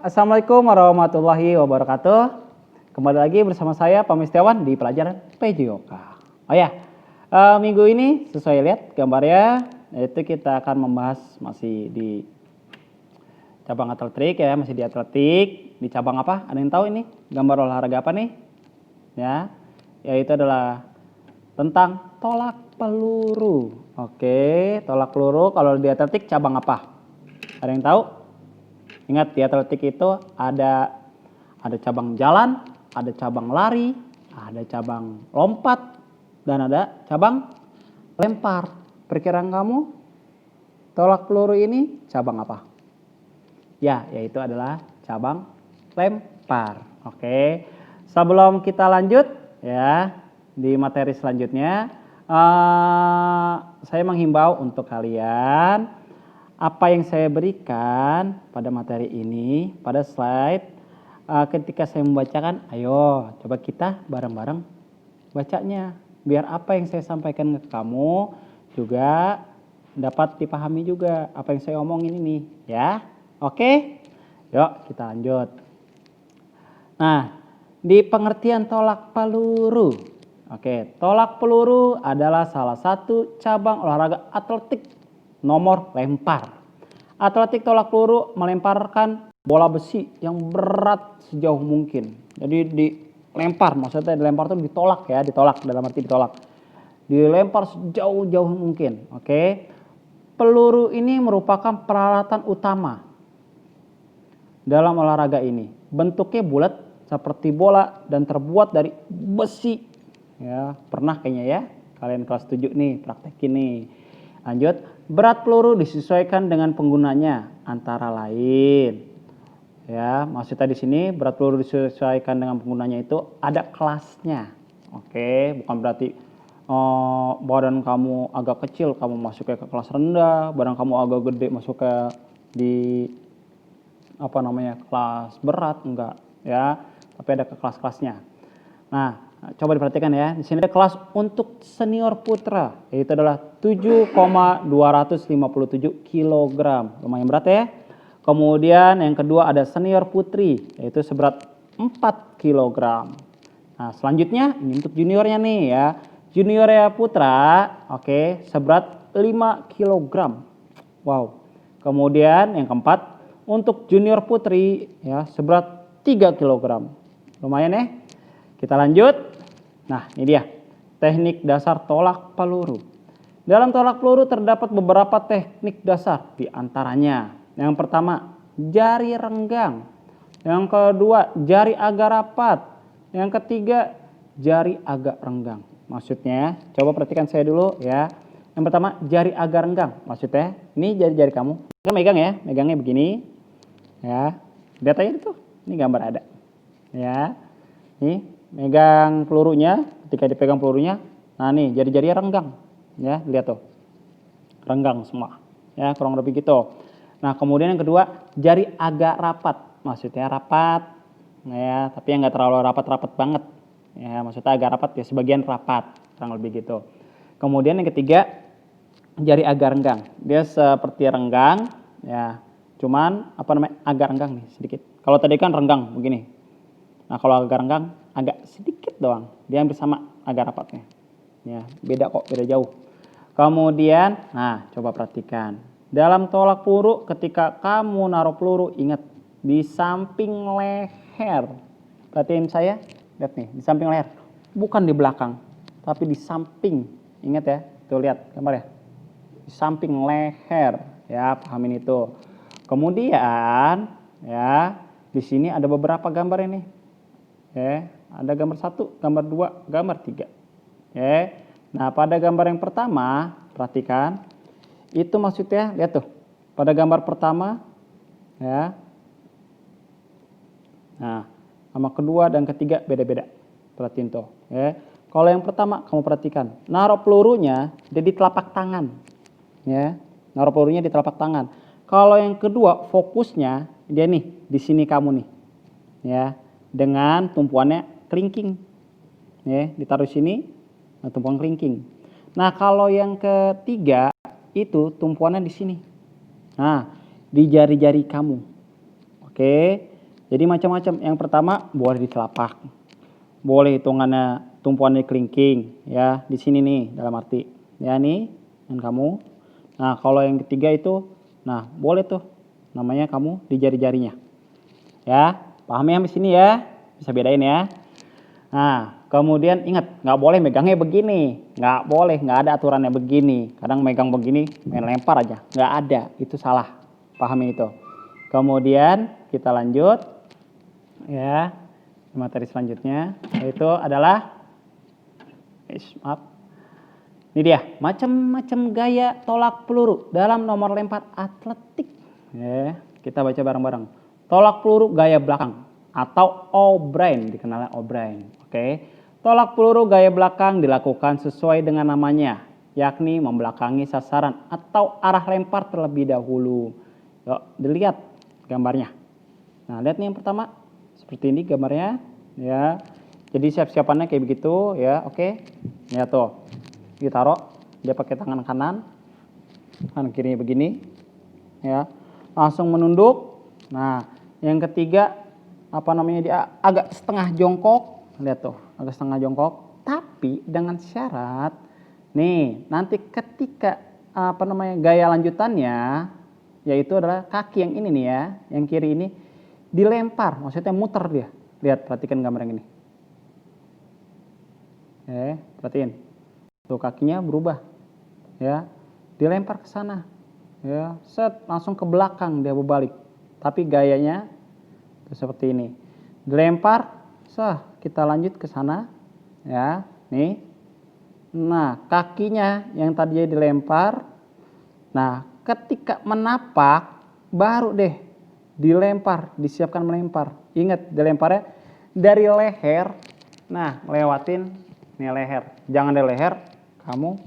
Assalamualaikum warahmatullahi wabarakatuh. Kembali lagi bersama saya Pak Mistiawan di pelajaran PJOK. Oh ya, minggu ini sesuai lihat gambarnya, yaitu kita akan membahas masih di cabang atletik ya, masih di atletik. Di cabang apa? Ada yang tahu ini? Gambar olahraga apa nih? Ya, yaitu adalah tentang tolak peluru. Oke, tolak peluru kalau di atletik cabang apa? Ada yang tahu? Ingat di atletik itu ada cabang jalan, ada cabang lari, ada cabang lompat, dan ada cabang lempar. Perkiraan kamu tolak peluru ini cabang apa? Ya, yaitu adalah cabang lempar. Oke. Sebelum kita lanjut ya di materi selanjutnya, saya menghimbau untuk kalian apa yang saya berikan pada materi ini, pada slide, ketika saya membacakan, ayo coba kita bareng-bareng bacanya. Biar apa yang saya sampaikan ke kamu juga dapat dipahami juga apa yang saya omongin ini. Ya, oke? Yuk kita lanjut. Nah, di pengertian tolak peluru. Oke, tolak peluru adalah salah satu cabang olahraga atletik nomor lempar. Atletik tolak peluru melemparkan bola besi yang berat sejauh mungkin. Jadi dilempar, maksudnya dilempar itu ditolak ya, ditolak dalam arti ditolak. Dilempar sejauh-jauh mungkin. Oke. Peluru ini merupakan peralatan utama dalam olahraga ini. Bentuknya bulat seperti bola dan terbuat dari besi. Ya, pernah kayaknya ya. Kalian kelas 7 nih praktekin nih. Lanjut, berat peluru disesuaikan dengan penggunanya, antara lain. Ya, maksudnya di sini berat peluru disesuaikan dengan penggunanya itu ada kelasnya. Oke, bukan berarti badan kamu agak kecil kamu masuk ke kelas rendah, badan kamu agak gede masuk ke di kelas berat, enggak ya, tapi ada ke kelas-kelasnya. Nah, coba diperhatikan ya. Di sini ada kelas untuk senior putra, yaitu adalah 7,257 kg. Lumayan berat ya. Kemudian yang kedua ada senior putri, yaitu seberat 4 kg. Nah, selanjutnya ini untuk juniornya nih ya. Juniornya putra, oke, seberat 5 kg. Wow. Kemudian yang keempat untuk junior putri ya seberat 3 kg. Lumayan ya. Kita lanjut. Nah, ini dia teknik dasar tolak peluru. Dalam tolak peluru terdapat beberapa teknik dasar, di antaranya yang pertama jari renggang, yang kedua jari agak rapat, yang ketiga jari agak renggang. Maksudnya, coba perhatikan saya dulu ya. Yang pertama jari agak renggang, maksudnya ini jari-jari kamu. Kita megang ya, megangnya begini ya. Lihat aja itu, ini gambar ada ya. Nih megang pelurunya, ketika dipegang pelurunya, nah nih jari-jarinya renggang ya, lihat tuh renggang semua ya, kurang lebih gitu. Nah kemudian yang kedua jari agak rapat, maksudnya rapat ya, tapi yang nggak terlalu rapat-rapat banget ya, maksudnya agak rapat ya, sebagian rapat, kurang lebih gitu. Kemudian yang ketiga jari agak renggang, dia seperti renggang ya, cuman agak renggang nih sedikit. Kalau tadi kan renggang begini, nah kalau agak renggang agak sedikit doang, dia hampir sama agak rapatnya ya, beda kok, beda jauh. Kemudian nah coba perhatikan dalam tolak peluru, ketika kamu naruh peluru, ingat di samping leher. Perhatiin saya, lihat nih di samping leher, bukan di belakang tapi di samping. Ingat ya, tuh lihat gambar ya, di samping leher ya, pahamin itu. Kemudian ya di sini ada beberapa gambar ini ya. Ada gambar 1, gambar 2, gambar 3. Oke. Nah, pada gambar yang pertama, perhatikan. Itu maksudnya, lihat tuh. Pada gambar pertama ya. Nah, sama kedua dan ketiga beda-beda. Perhatiin tuh, ya. Kalau yang pertama kamu perhatikan, naruh pelurunya di telapak tangan. Ya. Naruh pelurunya di telapak tangan. Kalau yang kedua, fokusnya dia nih, di sini kamu nih. Ya, dengan tumpuannya kelingking, ya, ditaruh sini, nah, tumpuan kelingking. Nah kalau yang ketiga itu tumpuannya di sini, nah di jari-jari kamu, oke. Jadi macam-macam. Yang pertama boleh di telapak, boleh hitungannya tumpuan di kelingking, ya di sini nih dalam arti, ya nih dan kamu. Nah kalau yang ketiga itu, nah boleh tuh, namanya kamu di jari-jarinya, ya pahami sampai sini ya, bisa bedain ya. Nah kemudian ingat nggak boleh megangnya begini, nggak boleh, nggak ada aturannya begini. Kadang megang begini main lempar aja, nggak ada, itu salah, pahami itu. Kemudian kita lanjut ya, materi selanjutnya yaitu adalah maaf, ini dia macam-macam gaya tolak peluru dalam nomor lempar atletik. Ya, kita baca bareng-bareng. Tolak peluru gaya belakang atau O'Brien, dikenalnya O'Brien. Oke, tolak peluru gaya belakang dilakukan sesuai dengan namanya, yakni membelakangi sasaran atau arah lempar terlebih dahulu. Yuk, dilihat gambarnya. Nah, lihat nih yang pertama, seperti ini gambarnya, ya. Jadi siap-siapannya kayak begitu, ya. Oke, ya tuh, ditaruh, dia pakai tangan kanan kirinya begini, ya. Langsung menunduk. Nah, yang ketiga, apa namanya, dia agak setengah jongkok, lihat tuh, agak setengah jongkok, tapi dengan syarat, nih, nanti ketika apa namanya gaya lanjutannya, yaitu adalah kaki yang ini nih ya, yang kiri ini dilempar, maksudnya muter dia. Lihat, perhatikan gambar yang ini. Perhatiin. Tuh kakinya berubah. Ya, dilempar ke sana. Ya, set, langsung ke belakang dia berbalik. Tapi gayanya seperti ini. Dilempar, sah, kita lanjut ke sana. Ya, nih. Nah, kakinya yang tadinya dilempar. Nah, ketika menapak baru deh dilempar, disiapkan melempar. Ingat, dilemparnya dari leher. Nah, lewatin nih leher. Jangan dari leher, kamu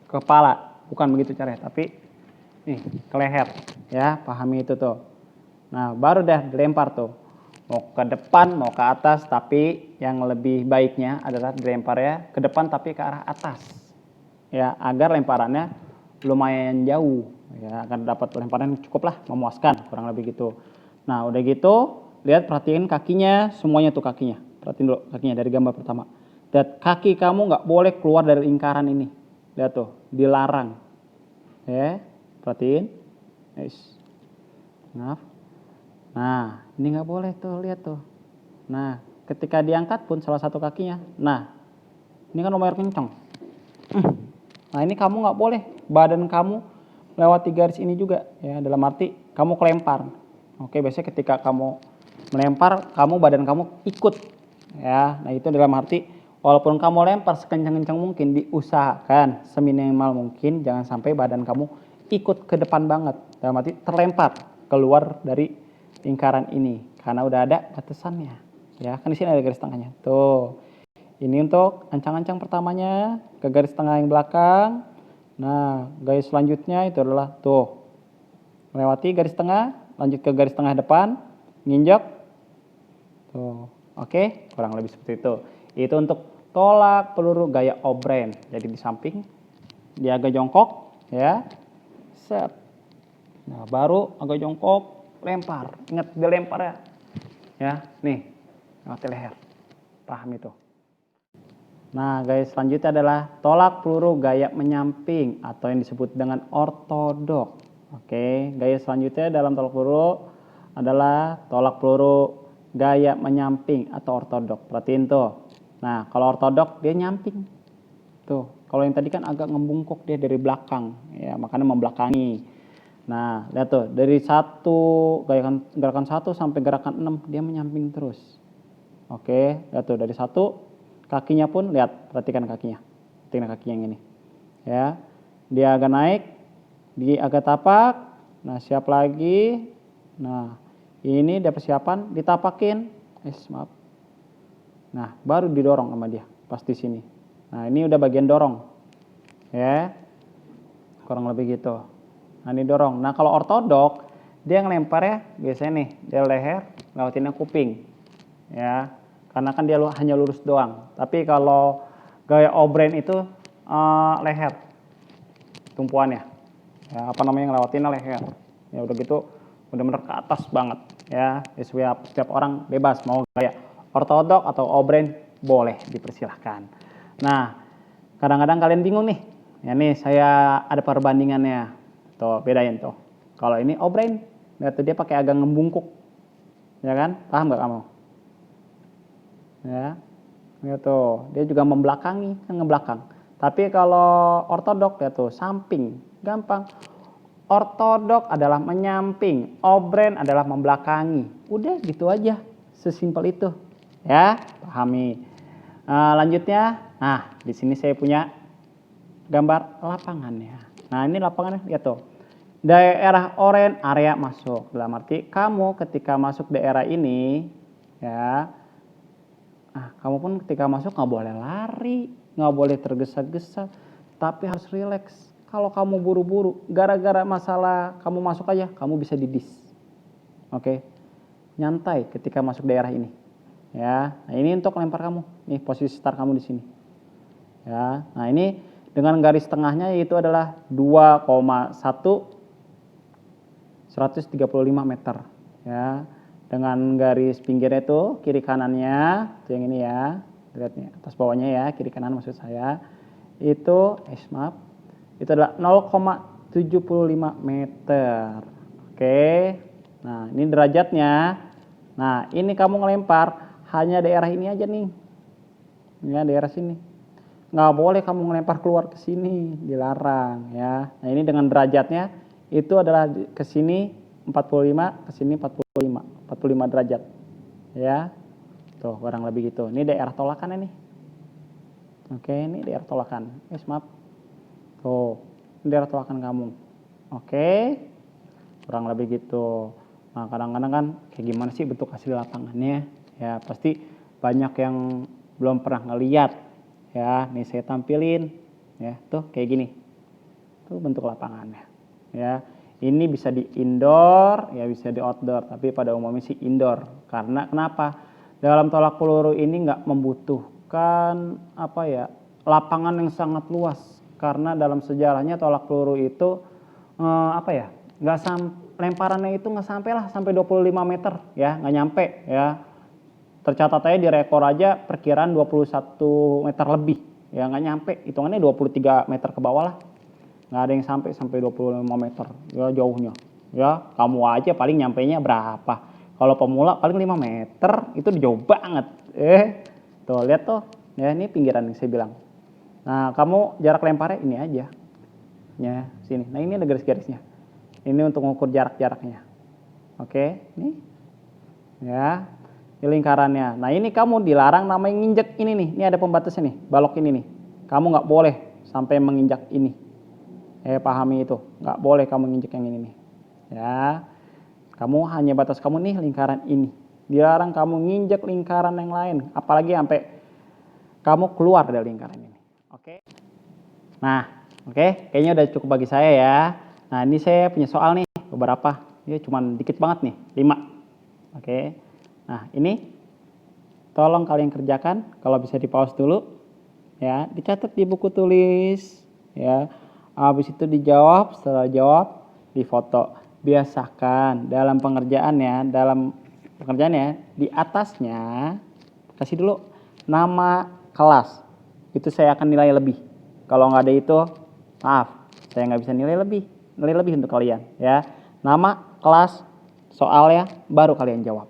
ke kepala. Bukan begitu caranya, tapi nih ke leher. Ya, pahami itu tuh. Nah, baru dah dilempar tuh. Mau ke depan, mau ke atas, tapi yang lebih baiknya adalah dilempar ya ke depan tapi ke arah atas. Ya, agar lemparannya lumayan jauh. Ya, akan dapat lemparan yang cukup lah, memuaskan, kurang lebih gitu. Nah, udah gitu, lihat, perhatiin kakinya, semuanya tuh kakinya. Perhatiin dulu kakinya dari gambar pertama. Dan kaki kamu nggak boleh keluar dari lingkaran ini. Lihat tuh, dilarang. Ya, perhatiin. Nice. Maaf. Nah, ini nggak boleh tuh, lihat tuh. Nah, ketika diangkat pun salah satu kakinya. Nah, ini kan lumayan kencang. Nah, ini kamu nggak boleh, badan kamu lewati garis ini juga. Ya, dalam arti kamu kelempar. Oke, biasanya ketika kamu melempar, badan kamu ikut. Ya, nah itu dalam arti walaupun kamu lempar sekencang-kencang mungkin, diusahakan seminimal mungkin jangan sampai badan kamu ikut ke depan banget. Dalam arti terlempar keluar dari lingkaran ini karena udah ada batasannya. Ya, kan di sini ada garis tengahnya. Tuh. Ini untuk ancang-ancang pertamanya ke garis tengah yang belakang. Nah, garis selanjutnya itu adalah tuh. Melewati garis tengah, lanjut ke garis tengah depan, nginjak. Tuh. Oke, kurang lebih seperti itu. Itu untuk tolak peluru gaya O'Brien. Jadi di samping dia agak jongkok, ya. Set. Nah, baru agak jongkok, lempar. Ingat dia lempar ya. Ya, nih. Lewati leher. Paham itu. Nah, gaya selanjutnya adalah tolak peluru gaya menyamping atau yang disebut dengan ortodok. Oke, gaya selanjutnya dalam tolak peluru adalah tolak peluru gaya menyamping atau ortodok. Perhatiin tuh. Nah, kalau ortodok dia nyamping. Tuh, kalau yang tadi kan agak ngebungkuk dia dari belakang, ya, makanya membelakangi. Nah, lihat tuh, dari gerakan 1 sampai gerakan 6 dia menyamping terus. Oke, lihat tuh dari 1 kakinya pun lihat, perhatikan kakinya. Perhatikan kakinya yang ini. Ya. Dia agak naik, dia agak tapak. Nah, siap lagi. Nah, ini dia persiapan ditapakin. Maaf. Nah, baru didorong sama dia pas di sini. Nah, ini udah bagian dorong. Ya. Kurang lebih gitu. Nah, ini dorong. Nah, kalau ortodok dia ngelempar ya biasanya nih, dia leher, lewatinnya kuping. Ya. Karena kan dia hanya lurus doang. Tapi kalau gaya O'Brien itu leher tumpuannya. Ya, apa namanya ngelewatinnya leher. Ya udah gitu benar-benar ke atas banget ya. Setiap orang bebas mau gaya ortodok atau obrand boleh, dipersilahkan. Nah, kadang-kadang kalian bingung nih. Ya nih saya ada perbandingannya. Tuh, bedain tuh. Kalau ini obrand, lihat tuh dia pakai agak membungkuk. Ya kan? Paham nggak kamu? Ya. Lihat tuh, dia juga membelakangi, kan ngebelakang. Tapi kalau ortodok ya tuh samping, gampang. Ortodok adalah menyamping, obrand adalah membelakangi. Udah gitu aja, sesimpel itu. Ya, pahami. Lanjutnya, nah di sini saya punya gambar lapangannya. Nah ini lapangannya, lihat tuh. Daerah oranye area masuk. Dalam arti kamu ketika masuk daerah ini, ya, kamu pun ketika masuk nggak boleh lari, nggak boleh tergesa-gesa, tapi harus rileks. Kalau kamu buru-buru, gara-gara masalah kamu masuk aja, kamu bisa didis. Oke, nyantai ketika masuk daerah ini. Ya, nah ini untuk lempar kamu. Nih posisi start kamu di sini. Ya, nah ini dengan garis tengahnya yaitu adalah 2,135 meter. Ya, dengan garis pinggirnya itu kiri kanannya itu yang ini ya, lihat nih atas bawahnya ya, kiri kanan maksud saya itu maaf itu adalah 0,75 meter. Oke, nah ini derajatnya. Nah ini kamu ngelempar hanya daerah ini aja nih ya, daerah sini, nggak boleh kamu ngelempar keluar ke sini, dilarang ya. Nah ini dengan derajatnya itu adalah ke sini 45, ke sini 45 derajat ya. Tuh kurang lebih gitu. Ini daerah tolakan ini. Oke, ini daerah tolakan. Maaf. Tuh, ini daerah tolakan kamu. Oke. Kurang lebih gitu. Nah, kadang-kadang kan kayak gimana sih bentuk hasil lapangannya? Ya, pasti banyak yang belum pernah ngeliat. Ya, nih saya tampilin ya. Tuh kayak gini. Tuh bentuk lapangannya. Ya. Ini bisa di indoor, ya bisa di outdoor, tapi pada umumnya sih indoor. Karena kenapa? Dalam tolak peluru ini nggak membutuhkan lapangan yang sangat luas. Karena dalam sejarahnya tolak peluru itu lemparannya itu nggak sampai 25 meter, ya nggak nyampe ya. Tercatat aja di rekor aja perkiraan 21 meter lebih, ya nggak nyampe. Hitungannya 23 meter ke bawah lah. Nggak ada yang sampai 25 meter ya jauhnya ya. Kamu aja paling nyampainya berapa? Kalau pemula paling 5 meter, itu jauh banget. Tuh lihat tuh ya, ini pinggiran yang saya bilang. Nah kamu jarak lemparnya ini aja ya, sini. Nah ini ada garis-garisnya, ini untuk mengukur jarak-jaraknya. Oke, nih ya, ini lingkarannya. Nah ini kamu dilarang namanya nginjek ini nih, ini ada pembatasnya nih, balok ini nih, kamu nggak boleh sampai menginjak ini. Pahami itu, nggak boleh kamu nginjek yang ini nih ya. Kamu hanya batas kamu nih lingkaran ini, dilarang kamu nginjek lingkaran yang lain, apalagi sampai kamu keluar dari lingkaran ini. Oke. Nah oke, kayaknya udah cukup bagi saya ya. Nah ini saya punya soal nih beberapa, ya cuman dikit banget nih, 5. Oke, nah ini tolong kalian kerjakan, kalau bisa di pause dulu ya, dicatat di buku tulis ya. Habis itu dijawab, setelah jawab difoto. Biasakan dalam pengerjaannya, di atasnya kasih dulu nama kelas. Itu saya akan nilai lebih. Kalau nggak ada itu, maaf, saya nggak bisa nilai lebih untuk kalian ya. Nama, kelas, soalnya baru kalian jawab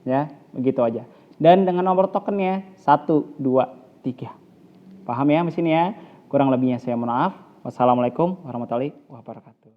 ya, begitu aja. Dan dengan nomor tokennya 1, 2, 3. Paham ya di sini ya? Kurang lebihnya saya mohon maaf. Wassalamualaikum warahmatullahi wabarakatuh.